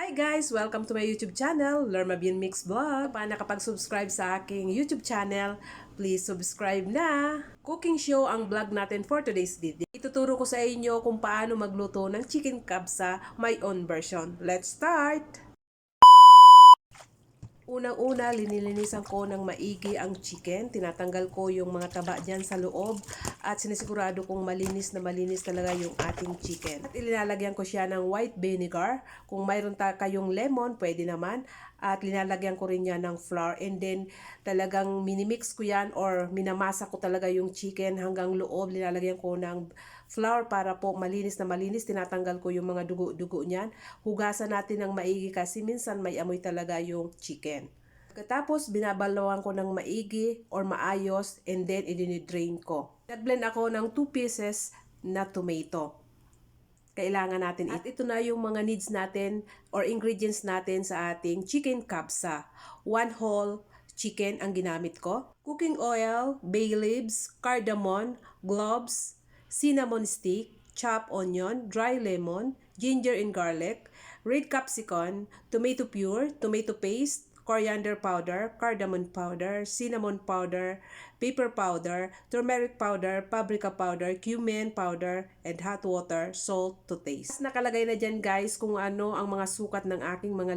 Hi guys! Welcome to my YouTube channel, Lerma Bien Mix Vlog. Pa nakapag-subscribe sa aking YouTube channel, please subscribe na. Cooking show ang vlog natin for today's video. Ituturo ko sa inyo kung paano magluto ng chicken kabsa, my own version. Let's start! Unang-una, linilinisan ko ng maigi ang chicken. Tinatanggal ko yung mga taba dyan sa loob at sinisigurado kong malinis na malinis talaga yung ating chicken. At ilinalagyan ko siya ng white vinegar. Kung mayroon kayong lemon, pwede naman. At linalagyan ko rin yan ng flour. And then, talagang minimix ko yan or minamasa ko talaga yung chicken hanggang loob. Linalagyan ko ng flour para po malinis na malinis. Tinatanggal ko yung mga dugo-dugo niyan. Hugasan natin ng maigi kasi minsan may amoy talaga yung chicken. Pagkatapos, binabalawan ko ng maigi or maayos and then i-drain ko. Nag-blend ako ng 2 pieces na tomato. Kailangan natin at ito na yung mga needs natin or ingredients natin sa ating chicken kabsa. 1 whole chicken ang ginamit ko. Cooking oil, bay leaves, cardamom, cloves, cinnamon stick, chopped onion, dry lemon, ginger and garlic, red capsicum, tomato pure, tomato paste, coriander powder, cardamom powder, cinnamon powder, pepper powder, turmeric powder, paprika powder, cumin powder, and hot water, salt to taste. Nakalagay na dyan guys kung ano ang mga sukat ng aking mga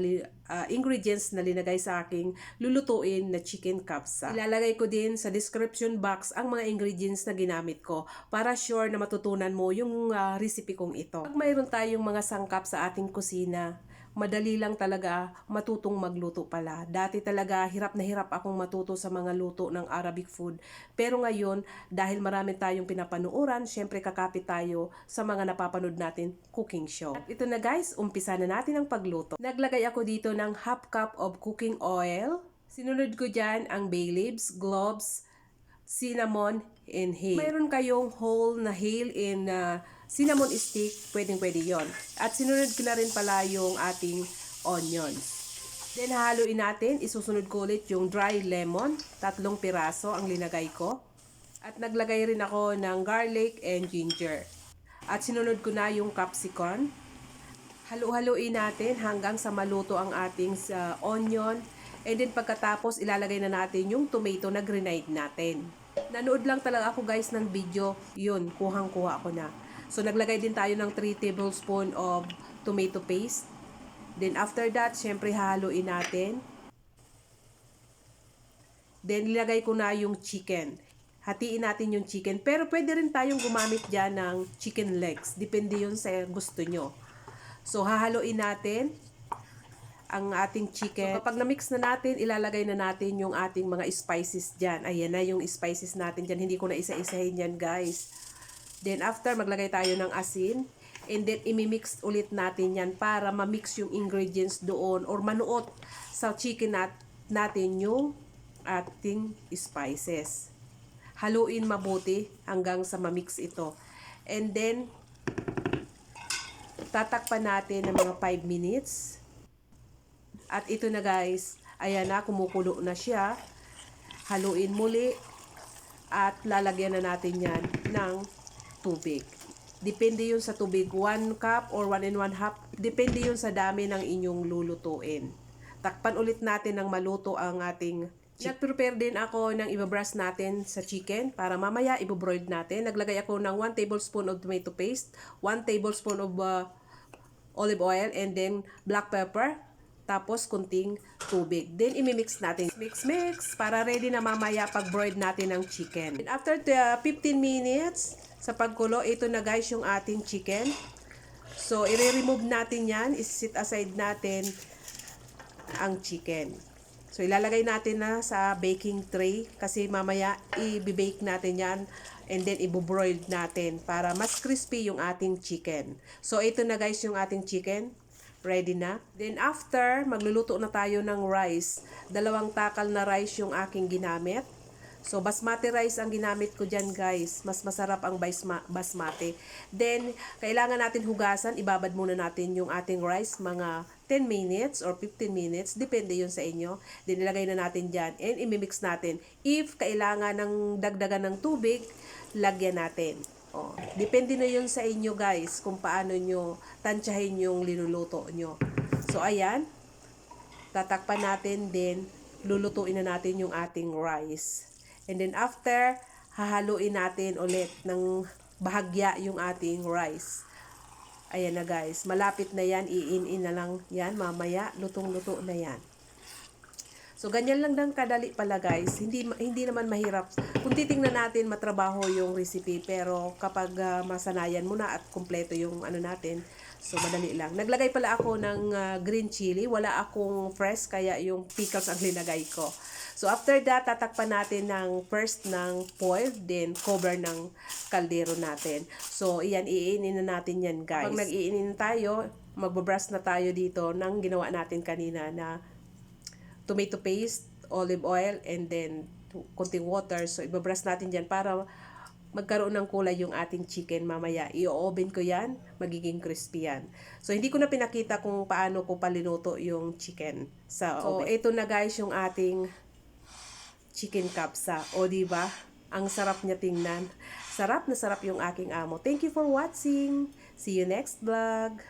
ingredients na linagay sa aking lulutuin na chicken kabsa. Ilalagay ko din sa description box ang mga ingredients na ginamit ko para sure na matutunan mo yung recipe kong ito. Pag mayroon tayong mga sangkap sa ating kusina, madali lang talaga matutong magluto pala. Dati talaga hirap na hirap akong matuto sa mga luto ng Arabic food. Pero ngayon, dahil marami tayong pinapanuuran, syempre kakapit tayo sa mga napapanood natin cooking show. At ito na guys, umpisa na natin ang pagluto. Naglagay ako dito ng half cup of cooking oil. Sinunod ko dyan ang bay leaves, cloves, cinnamon, and hale. Mayroon kayong whole na hale in cinnamon stick, pwedeng-pwede yon. At sinunod ko na rin pala yung ating onions. Then haluin natin, isusunod ko ulit yung dry lemon, 3 piraso ang linagay ko. At naglagay rin ako ng garlic and ginger. At sinunod ko na yung capsicum. Halu-haluin natin hanggang sa maluto ang ating onion. And then pagkatapos ilalagay na natin yung tomato na grenade natin. Nanood lang talaga ako guys ng video, yun, kuhang-kuha ko na. So, naglagay din tayo ng 3 tablespoon of tomato paste. Then, after that, syempre, haluin natin. Then, nilagay ko na yung chicken. Hatiin natin yung chicken. Pero, pwede rin tayong gumamit dyan ng chicken legs. Depende yun sa gusto nyo. So, hahaluin natin ang ating chicken. So, kapag na-mix na natin, ilalagay na natin yung ating mga spices dyan. Ayan na yung spices natin dyan. Hindi ko na isa-isahin yan, guys. Then after, maglagay tayo ng asin. And then, imimix ulit natin yan para ma-mix yung ingredients doon or manuot sa chicken natin yung ating spices. Haluin mabuti hanggang sa ma-mix ito. And then, tatakpan natin ng mga 5 minutes. At ito na guys, ayan na, kumukulo na siya. Haluin muli at lalagyan na natin yan ng tubig. Depende yun sa tubig, 1 cup or 1 1/2. Depende yun sa dami ng inyong lulutuin. Takpan ulit natin ng maluto ang ating chicken. Nag-prepare din ako ng ibabrush natin sa chicken para mamaya ibobroil natin. Naglagay ako ng 1 tablespoon of tomato paste, 1 tablespoon of olive oil, and then black pepper. Tapos kunting tubig. Then imimix natin. Mix para ready na mamaya pag-broil natin ng chicken. And after 15 minutes sa pagkulo, ito na guys yung ating chicken. So i-remove natin yan. I-set aside natin ang chicken. So ilalagay natin na sa baking tray kasi mamaya i-bake natin yan and then i-broil natin para mas crispy yung ating chicken. So ito na guys yung ating chicken. Ready na. Then after, magluluto na tayo ng rice. 2 takal na rice yung aking ginamit. So basmati rice ang ginamit ko dyan guys. Mas masarap ang basmati. Then, kailangan natin hugasan. Ibabad muna natin yung ating rice mga 10 minutes or 15 minutes. Depende yun sa inyo. Then, ilagay na natin dyan and imimix natin. If kailangan ng dagdagan ng tubig, lagyan natin. Oh, depende na yun sa inyo guys kung paano nyo tansyahin yung linuluto nyo. So, ayan. Tatakpan natin din. Lulutuin na natin yung ating rice. And then after, hahaluin natin ulit ng bahagya yung ating rice. Ayan na guys. Malapit na yan. I-in na lang yan. Mamaya, lutong-luto na yan. So, ganyan lang ng kadali pala guys. Hindi naman mahirap. Kung titingnan natin, matrabaho yung recipe. Pero kapag masanayan mo na at kumpleto yung ano natin, so madali lang. Naglagay pala ako ng green chili. Wala akong fresh, kaya yung pickles ang linagay ko. So, after that, tatakpan natin ng first ng foil, then cover ng kaldero natin. So, iyan, iinin na natin yan guys. Pag nag-iinin tayo, magbabrush na tayo dito ng ginawa natin kanina na tomato paste, olive oil, and then kunting water. So, ibabrush natin dyan para magkaroon ng kulay yung ating chicken mamaya. I-oven ko yan, magiging crispy yan. So, hindi ko na pinakita kung paano ko palinuto yung chicken sa oven. So, ito na guys yung ating chicken kapsa. O, diba? Ang sarap niya tingnan. Sarap na sarap yung aking amo. Thank you for watching. See you next vlog.